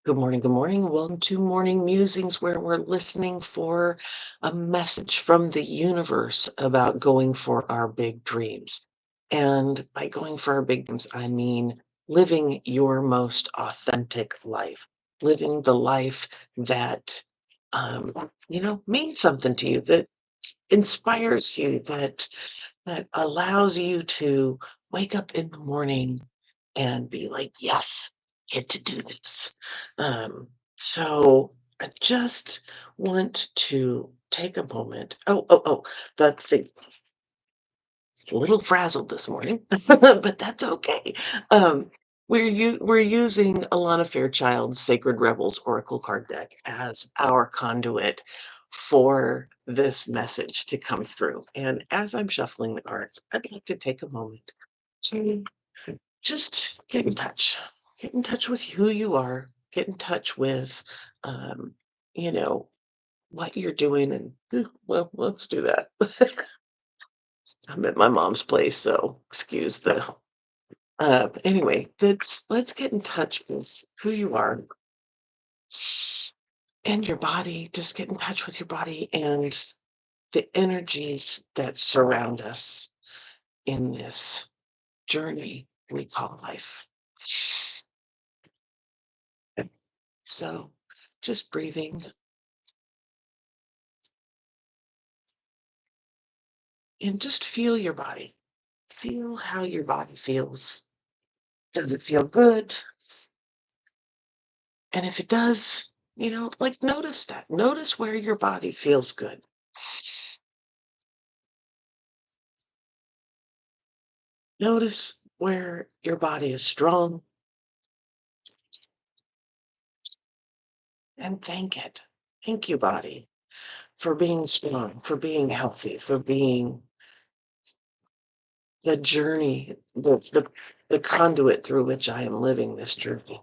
Good morning. Good morning. Welcome to Morning Musings, where we're listening for a message from the universe about going for our big dreams. And by going for our big dreams, I mean living your most authentic life, living the life that, um, means something to you, that inspires you, that allows you to wake up in the morning and be like, yes, get to do this. So I just want to take a moment. Oh, that's it. It's a little frazzled this morning, but that's okay. Um, we're using Alana Fairchild's Sacred Rebels Oracle card deck as our conduit for this message to come through. And as I'm shuffling the cards, I'd like to take a moment to just get in touch with who you are, get in touch with, um, you know, what you're doing. And well, let's do that. I'm at my mom's place, so excuse the anyway, let's get in touch with who you are and your body. Just get in touch with your body and the energies that surround us in this journey we call life. So just breathing and just feel your body. Feel how your body feels. Does it feel good? And if it does, like notice that. Notice where your body feels good. Notice where your body is strong and thank it. Thank you, body, for being strong, for being healthy, for being the journey, the conduit through which I am living this journey.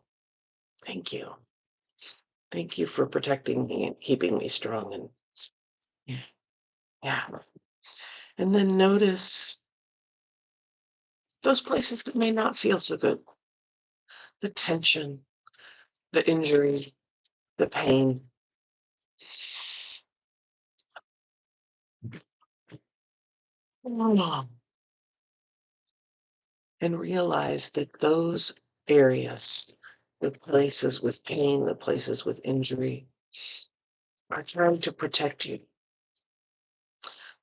Thank you. Thank you for protecting me and keeping me strong. And yeah. And then notice those places that may not feel so good, the tension, the injury, the pain. And realize that those areas, the places with pain, the places with injury, are trying to protect you.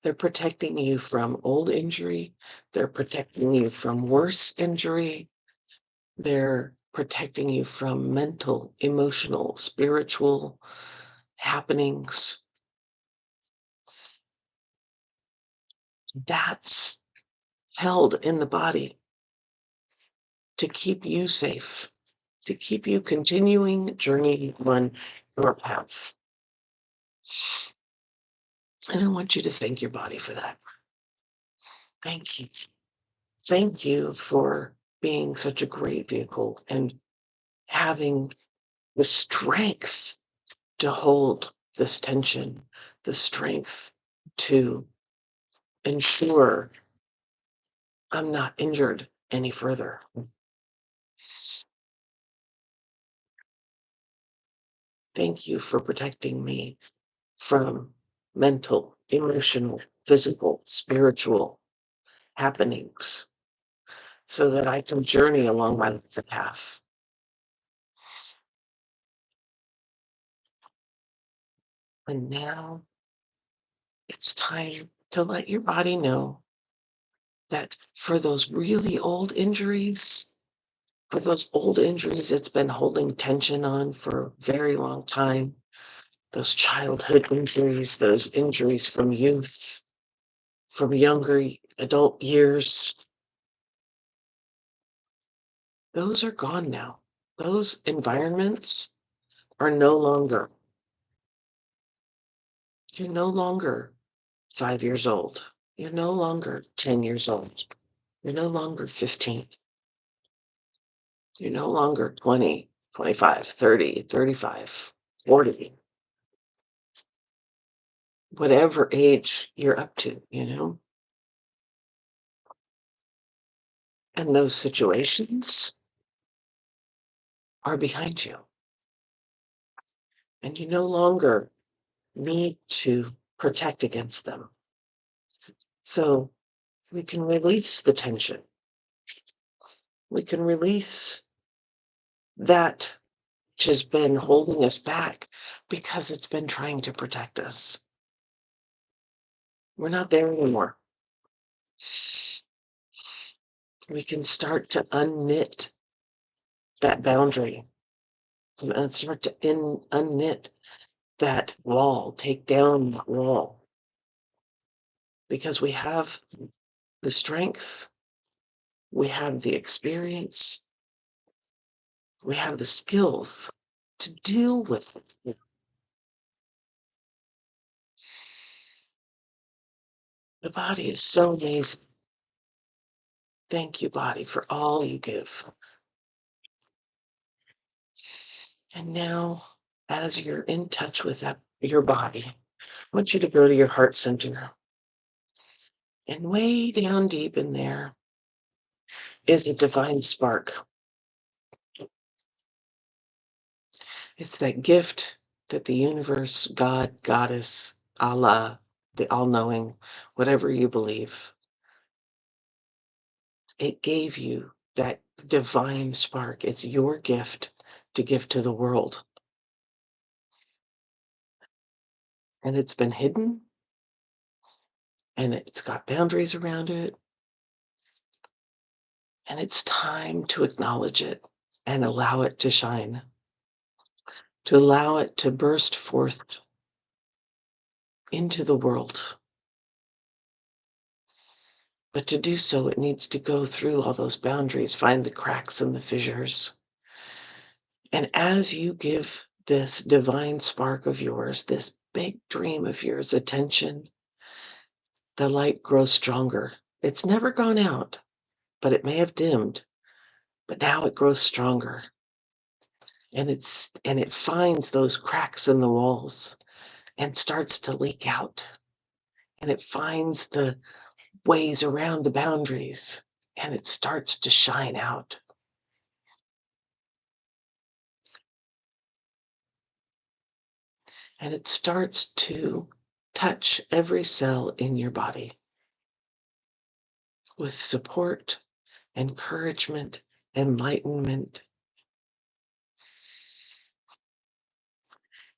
They're protecting you from old injury. They're protecting you from worse injury. They're protecting you from mental, emotional, spiritual happenings. That's held in the body to keep you safe, to keep you continuing journey on your path. And I want you to thank your body for that. Thank you. Thank you for being such a great vehicle and having the strength to hold this tension, the strength to ensure I'm not injured any further. Thank you for protecting me from mental, emotional, physical, spiritual happenings so that I can journey along my path. And now it's time to let your body know that for those really old injuries, for those old injuries it's been holding tension on for a very long time, those childhood injuries, those injuries from youth, from younger adult years, those are gone now. Those environments are no longer, you're no longer 5 years old. You're no longer 10 years old. You're no longer 15. You're no longer 20, 25, 30, 35, 40, whatever age you're up to, and those situations are behind you. and you no longer need to protect against them. So we can release the tension. We can release that which has been holding us back because it's been trying to protect us. We're not there anymore. We can start to unknit that boundary and start to unknit that wall, take down that wall, because we have the strength, we have the experience, we have the skills to deal with it. The body is so amazing. Thank you, body, for all you give. And now, as you're in touch with your body, I want you to go to your heart center. And way down deep in there is a divine spark. It's that gift that the universe, God, Goddess, Allah, the all-knowing, whatever you believe, it gave you that divine spark. It's your gift to give to the world. And it's been hidden, and it's got boundaries around it. And it's time to acknowledge it and allow it to shine, to allow it to burst forth into the world. But to do so, it needs to go through all those boundaries, find the cracks and the fissures. And as you give this divine spark of yours, this big dream of yours, attention, the light grows stronger. It's never gone out, but it may have dimmed, but now it grows stronger. And it finds those cracks in the walls and starts to leak out. And it finds the ways around the boundaries, and it starts to shine out. And it starts to touch every cell in your body with support, encouragement, enlightenment.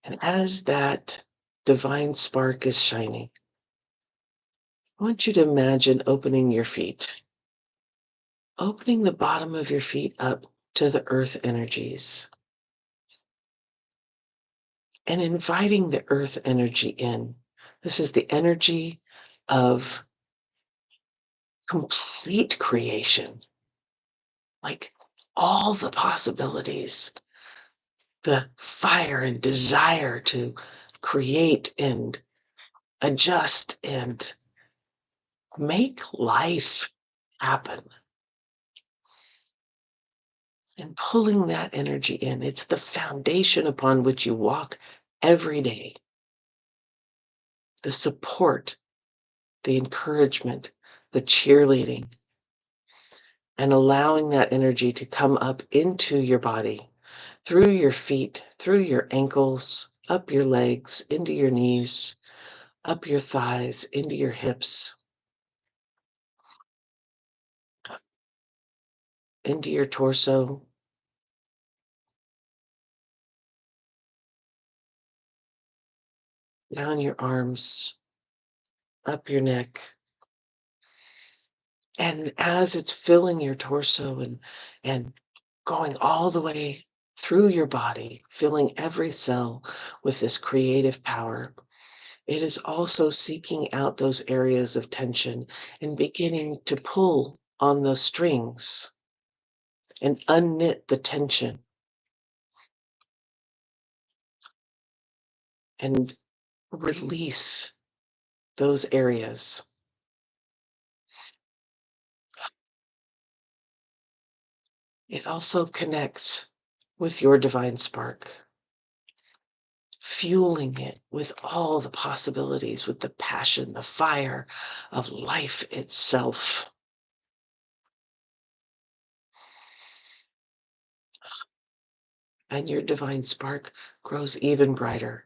And as that divine spark is shining, I want you to imagine opening your feet, opening the bottom of your feet up to the earth energies, and inviting the earth energy in. This is the energy of complete creation, like all the possibilities, the fire and desire to create and adjust and make life happen. And pulling that energy in, it's the foundation upon which you walk every day. The support, the encouragement, the cheerleading, and allowing that energy to come up into your body, through your feet, through your ankles, up your legs, into your knees, up your thighs, into your hips, into your torso, down your arms, up your neck. And as it's filling your torso and going all the way through your body, filling every cell with this creative power, it is also seeking out those areas of tension and beginning to pull on those strings and unknit the tension and release those areas. It also connects with your divine spark, fueling it with all the possibilities, with the passion, the fire of life itself. and your divine spark grows even brighter,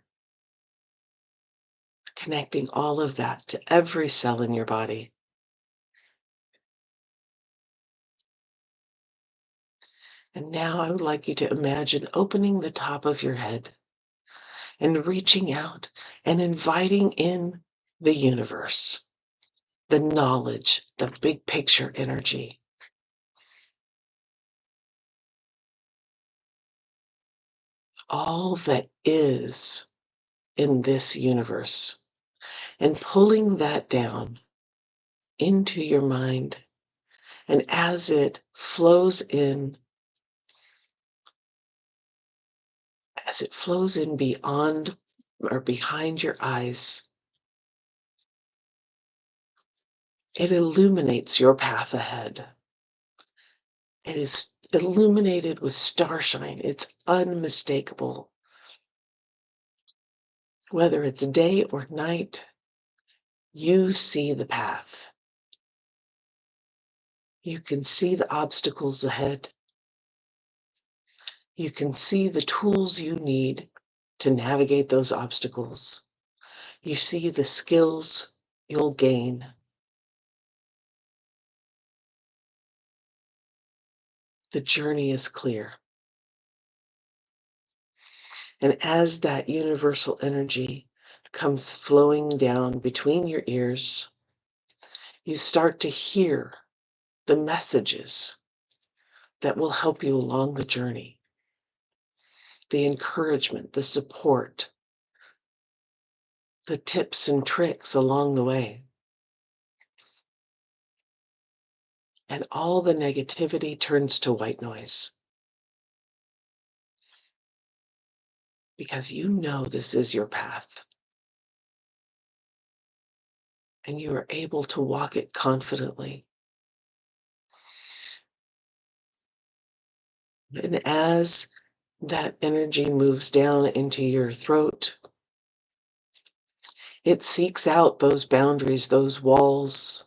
connecting all of that to every cell in your body. And now I would like you to imagine opening the top of your head and reaching out and inviting in the universe, the knowledge, the big picture energy, all that is in this universe, and pulling that down into your mind. And as it flows in, as it flows in beyond or behind your eyes, it illuminates your path ahead. It is illuminated with starshine. It's unmistakable. Whether it's day or night, you see the path. You can see the obstacles ahead. You can see the tools you need to navigate those obstacles. You see the skills you'll gain. The journey is clear. And as that universal energy comes flowing down between your ears, you start to hear the messages that will help you along the journey, the encouragement, the support, the tips and tricks along the way. And all the negativity turns to white noise because you know this is your path and you are able to walk it confidently. And as that energy moves down into your throat, it seeks out those boundaries, those walls,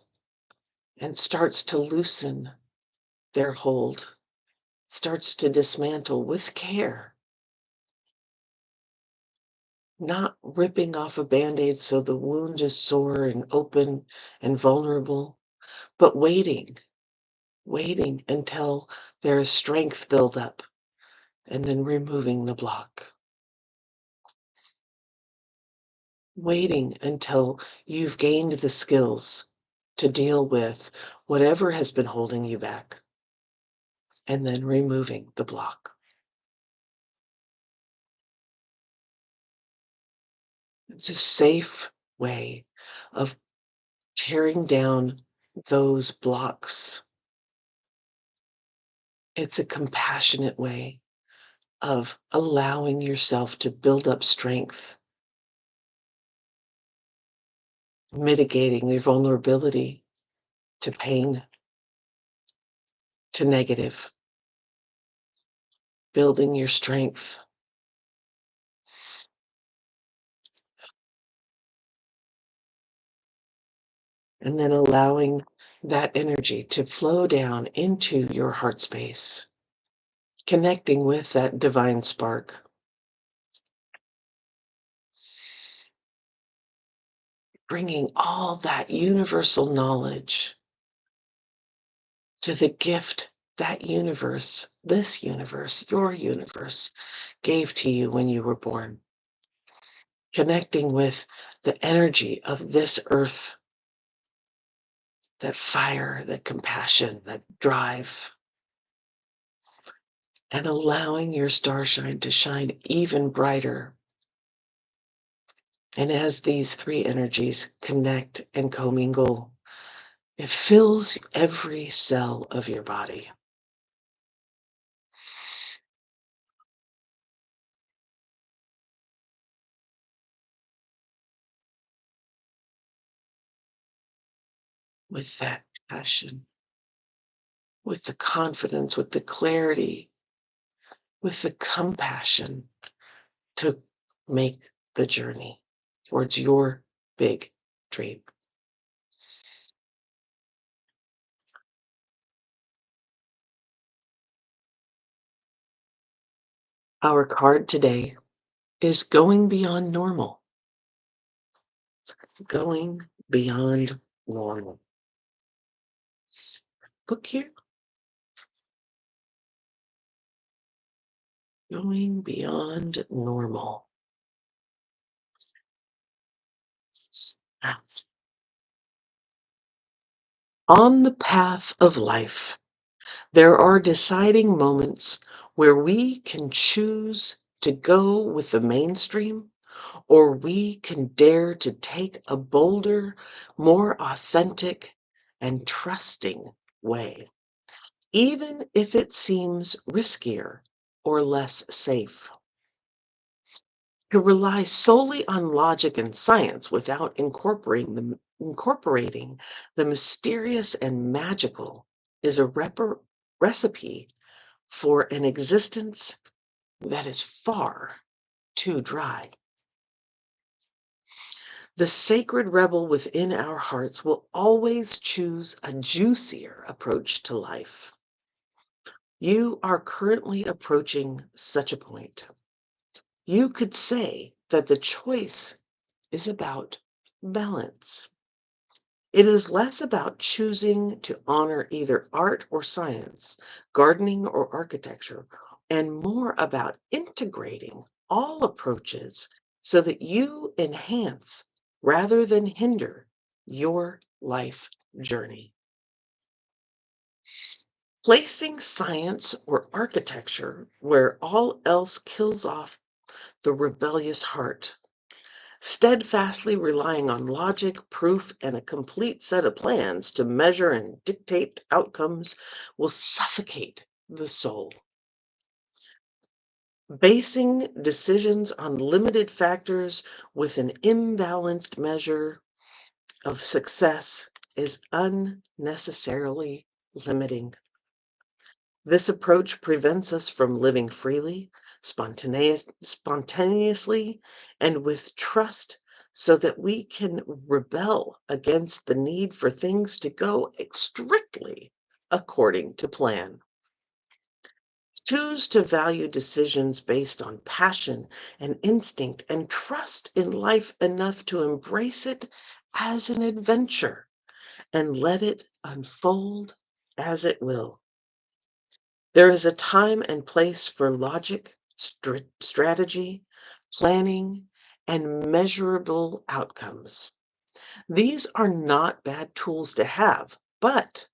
and starts to loosen their hold, starts to dismantle with care, not ripping off a band-aid so the wound is sore and open and vulnerable, but waiting until there is strength build up and then removing the block. Waiting until you've gained the skills to deal with whatever has been holding you back and then removing the block. It's a safe way of tearing down those blocks. It's a compassionate way of allowing yourself to build up strength, mitigating your vulnerability to pain, to negative, building your strength. And then allowing that energy to flow down into your heart space, connecting with that divine spark. Bringing all that universal knowledge to the gift that universe, this universe, your universe, gave to you when you were born. Connecting with the energy of this earth, that fire, that compassion, that drive, and allowing your starshine to shine even brighter. And as these three energies connect and commingle, it fills every cell of your body. With that passion, with the confidence, with the clarity, with the compassion to make the journey towards your big dream. Our card today is going beyond normal. Going beyond normal. Look here. Going beyond normal. That's on the path of life. There are deciding moments where we can choose to go with the mainstream, or we can dare to take a bolder, more authentic, and trusting way, even if it seems riskier or less safe. To rely solely on logic and science without incorporating the mysterious and magical is a recipe for an existence that is far too dry. The sacred rebel within our hearts will always choose a juicier approach to life. You are currently approaching such a point. You could say that the choice is about balance. It is less about choosing to honor either art or science, gardening or architecture, and more about integrating all approaches so that you enhance rather than hinder your life journey. Placing science or architecture where all else kills off the rebellious heart, steadfastly relying on logic, proof, and a complete set of plans to measure and dictate outcomes will suffocate the soul. Basing decisions on limited factors with an imbalanced measure of success is unnecessarily limiting. This approach prevents us from living freely, spontaneously, and with trust so that we can rebel against the need for things to go strictly according to plan. Choose to value decisions based on passion and instinct and trust in life enough to embrace it as an adventure and let it unfold as it will. There is a time and place for logic, strategy, planning, and measurable outcomes. These are not bad tools to have, but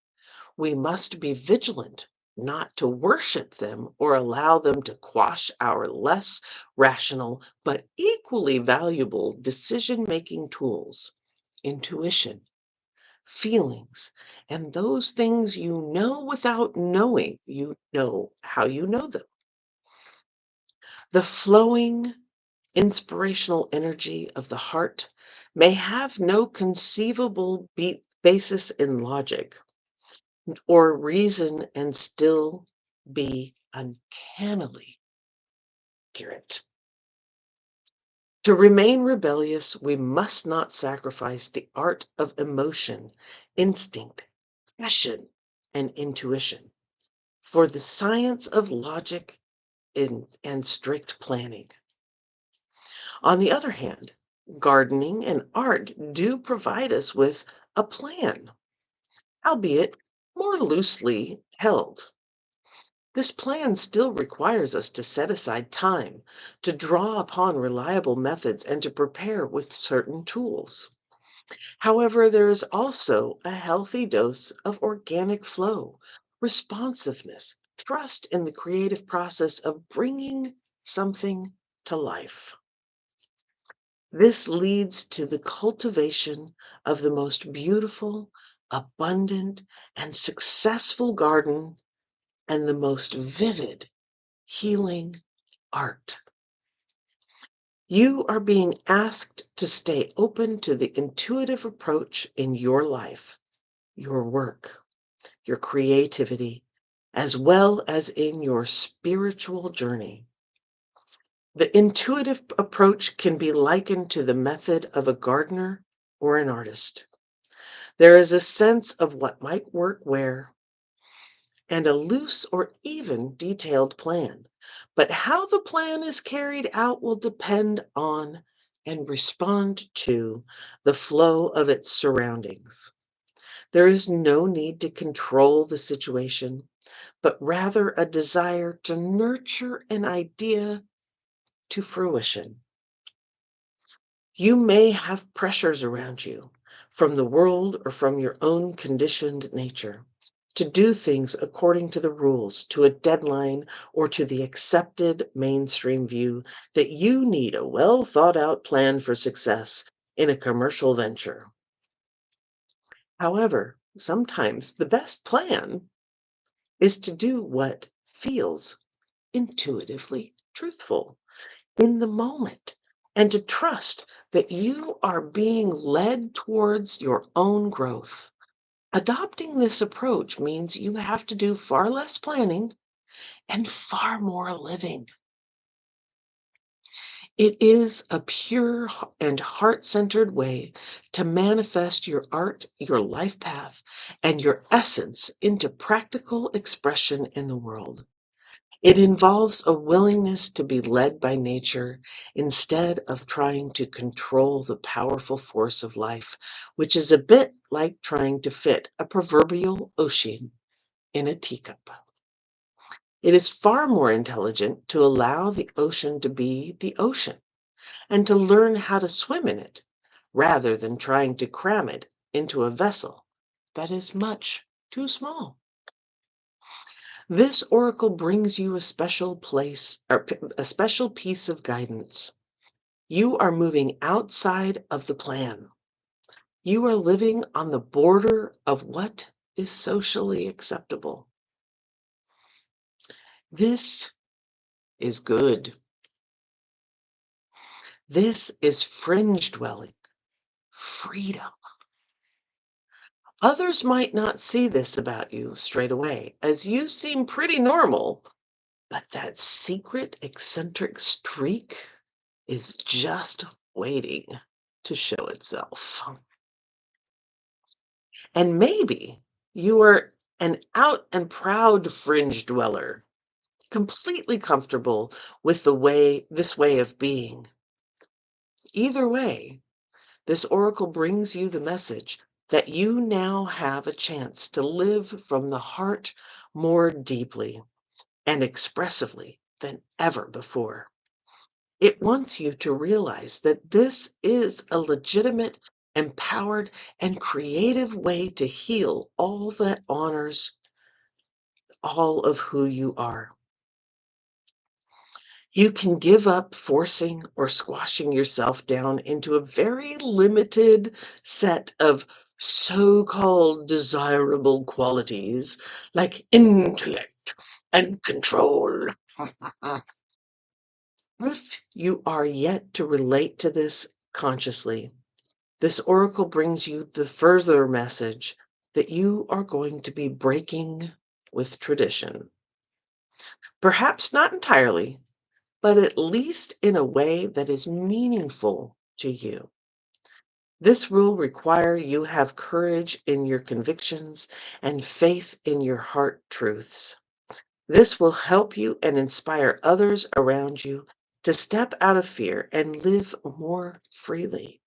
we must be vigilant not to worship them or allow them to quash our less rational but equally valuable decision making tools, intuition, feelings, and those things you know without knowing you know how you know them. The flowing, inspirational energy of the heart may have no conceivable basis in logic or reason and still be uncannily accurate. To remain rebellious, we must not sacrifice the art of emotion, instinct, passion, and intuition for the science of logic and strict planning. On the other hand, gardening and art do provide us with a plan, albeit more loosely held. This plan still requires us to set aside time, to draw upon reliable methods, and to prepare with certain tools. However, there is also a healthy dose of organic flow, responsiveness, trust in the creative process of bringing something to life. This leads to the cultivation of the most beautiful, abundant, and successful garden and the most vivid healing art. You are being asked to stay open to the intuitive approach in your life, your work, your creativity, as well as in your spiritual journey. The intuitive approach can be likened to the method of a gardener or an artist. There is a sense of what might work where and a loose or even detailed plan. But how the plan is carried out will depend on and respond to the flow of its surroundings. There is no need to control the situation, but rather a desire to nurture an idea to fruition. You may have pressures around you from the world or from your own conditioned nature to do things according to the rules, to a deadline, or to the accepted mainstream view that you need a well thought out plan for success in a commercial venture. However, sometimes the best plan is to do what feels intuitively truthful in the moment and to trust that you are being led towards your own growth. Adopting this approach means you have to do far less planning and far more living. It is a pure and heart centered way to manifest your art, your life path, and your essence into practical expression in the world. It involves a willingness to be led by nature instead of trying to control the powerful force of life, which is a bit like trying to fit a proverbial ocean in a teacup. It is far more intelligent to allow the ocean to be the ocean and to learn how to swim in it rather than trying to cram it into a vessel that is much too small. This oracle brings you a special place or a special piece of guidance. You are moving outside of the plan. You are living on the border of what is socially acceptable. This is good. This is fringe dwelling, freedom. Others might not see this about you straight away, as you seem pretty normal, but that secret eccentric streak is just waiting to show itself. And maybe you are an out and proud fringe dweller, completely comfortable with this way of being. Either way, this oracle brings you the message that you now have a chance to live from the heart more deeply and expressively than ever before. It wants you to realize that this is a legitimate, empowered, and creative way to heal all that honors all of who you are. You can give up forcing or squashing yourself down into a very limited set of so called desirable qualities like intellect and control. If you are yet to relate to this consciously, this oracle brings you the further message that you are going to be breaking with tradition. Perhaps not entirely, but at least in a way that is meaningful to you. This will require you have courage in your convictions and faith in your heart truths. This will help you and inspire others around you to step out of fear and live more freely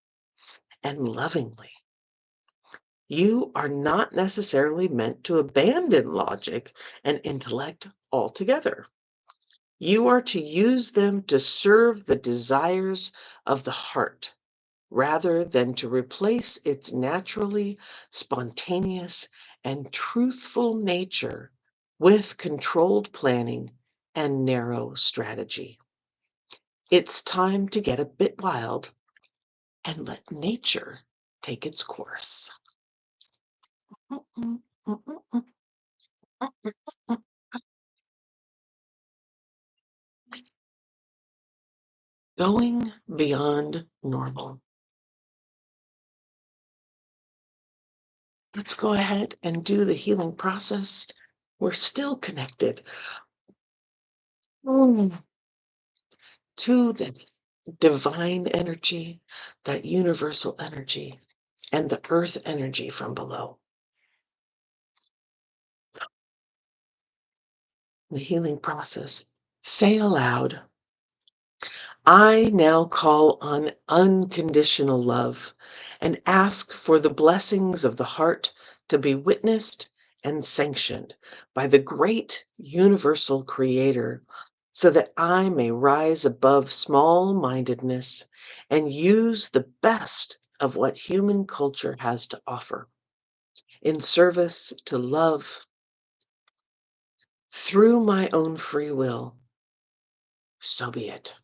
and lovingly. You are not necessarily meant to abandon logic and intellect altogether. You are to use them to serve the desires of the heart rather than to replace its naturally spontaneous and truthful nature with controlled planning and narrow strategy. It's time to get a bit wild and let nature take its course. Going beyond normal. Let's go ahead and do the healing process. We're still connected to the divine energy, that universal energy, and the earth energy from below. The healing process Say aloud, I now call on unconditional love and ask for the blessings of the heart to be witnessed and sanctioned by the great universal creator so that I may rise above small mindedness and use the best of what human culture has to offer in service to love through my own free will. So be it.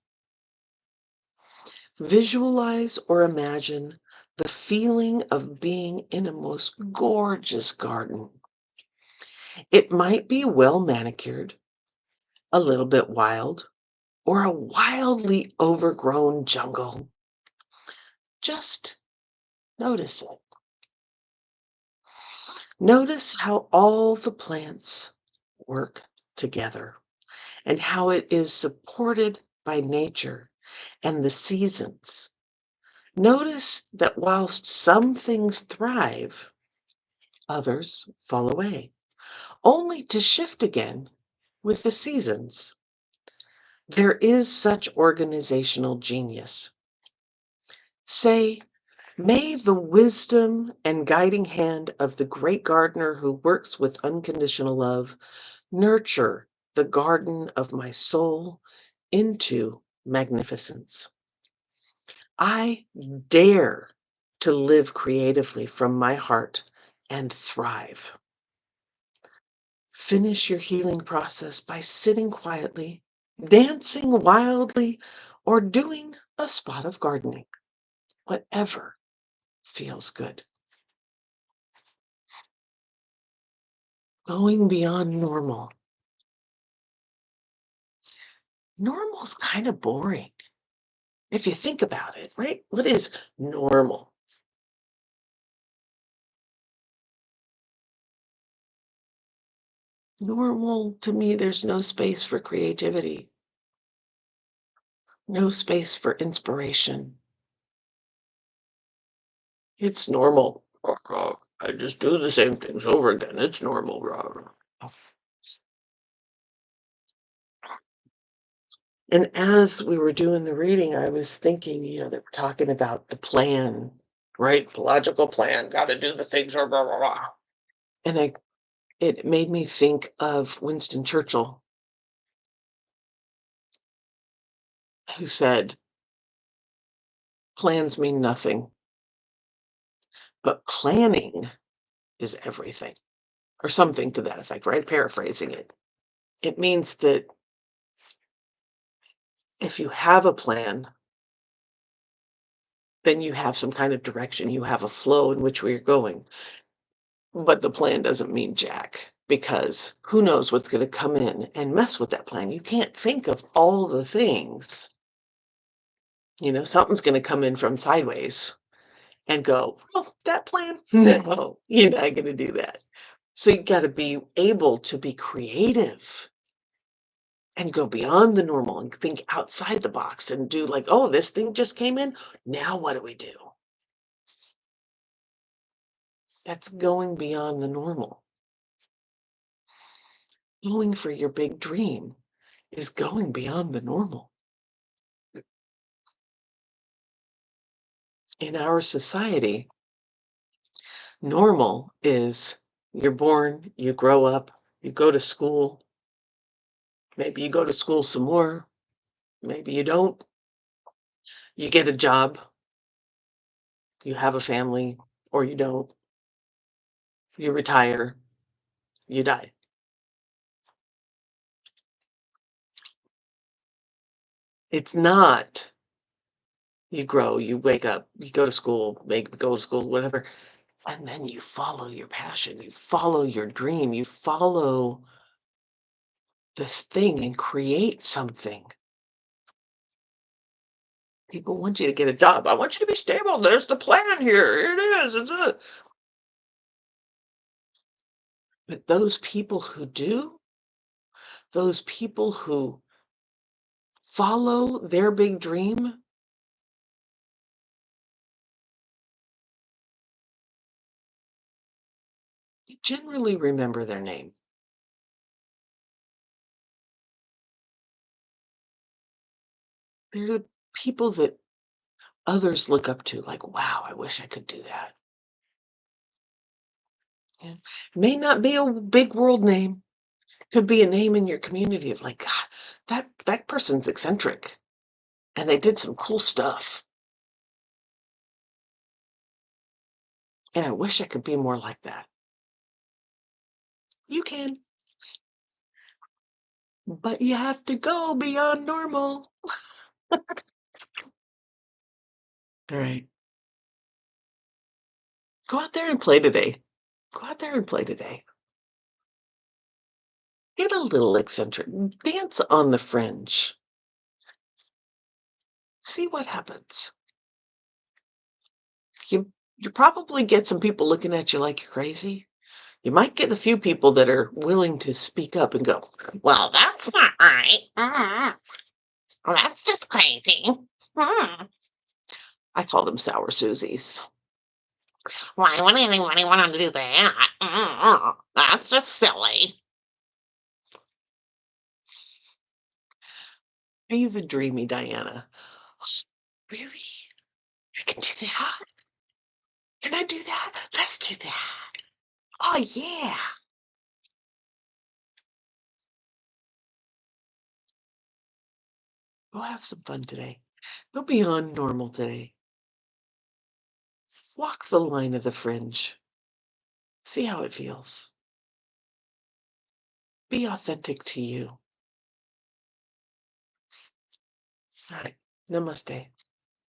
Visualize or imagine the feeling of being in a most gorgeous garden. It might be well manicured, a little bit wild, or a wildly overgrown jungle. Just notice it. Notice how all the plants work together and how it is supported by nature and the seasons. Notice that whilst some things thrive, others fall away, only to shift again with the seasons. There is such organizational genius. Say, may the wisdom and guiding hand of the great gardener who works with unconditional love nurture the garden of my soul into magnificence. I dare to live creatively from my heart and thrive. Finish your healing process by sitting quietly, dancing wildly, or doing a spot of gardening, whatever feels good. Going beyond normal. Normal's kind of boring if you think about it, right? What is normal? Normal to me, there's no space for creativity, no space for inspiration. It's normal. I just do the same things over again. It's normal. And as we were doing the reading, I was thinking, they were talking about the plan, right? The logical plan, got to do the things, blah, blah, blah. And it made me think of Winston Churchill, who said, plans mean nothing, but planning is everything, or something to that effect, right? Paraphrasing it. It means that if you have a plan, then you have some kind of direction, you have a flow in which we're going. But the plan doesn't mean jack because who knows what's going to come in and mess with that plan. You can't think of all the things. Something's going to come in from sideways and go, oh, that plan? No, you're not going to do that. So you got to be able to be creative and go beyond the normal and think outside the box and do like, oh, this thing just came in. Now what do we do? That's going beyond the normal. Going for your big dream is going beyond the normal. In our society, normal is you're born, you grow up, you go to school, maybe you go to school some more, maybe you don't, you get a job, you have a family, or you don't, you retire, you die. It's not you grow, you wake up, you go to school, maybe go to school, whatever, and then you follow your passion, you follow your dream, you follow this thing and create something. People want you to get a job. I want you to be stable. There's the plan here. Here it is. It's it. But those people who do, those people who follow their big dream, you generally remember their name. They're the people that others look up to, like, "Wow, I wish I could do that." Yeah. May not be a big world name. Could be a name in your community of like, "God, that person's eccentric, and they did some cool stuff, and I wish I could be more like that." You can, but you have to go beyond normal. Alright. Go out there and play today. Go out there and play today. Get a little eccentric. Dance on the fringe. See what happens. You probably get some people looking at you like you're crazy. You might get a few people that are willing to speak up and go, "Well, that's not right. Well, that's just crazy." Mm. I call them sour Susies. Why would anybody want to do that? That's just silly. Be the dreamy Diana. Really? I can do that? Can I do that? Let's do that. Oh, yeah. Go have some fun today. Go beyond normal today. Walk the line of the fringe. See how it feels. Be authentic to you. All right. Namaste.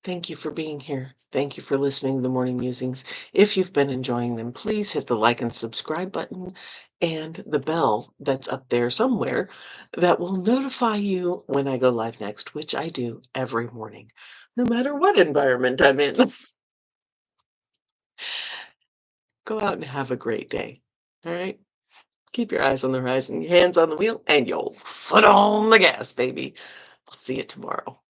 Thank you for being here. Thank you for listening to the Morning Musings. If you've been enjoying them, please hit the like and subscribe button and the bell that's up there somewhere that will notify you when I go live next, which I do every morning, no matter what environment I'm in. Go out and have a great day. All right. Keep your eyes on the horizon, your hands on the wheel, and your foot on the gas, baby. I'll see you tomorrow.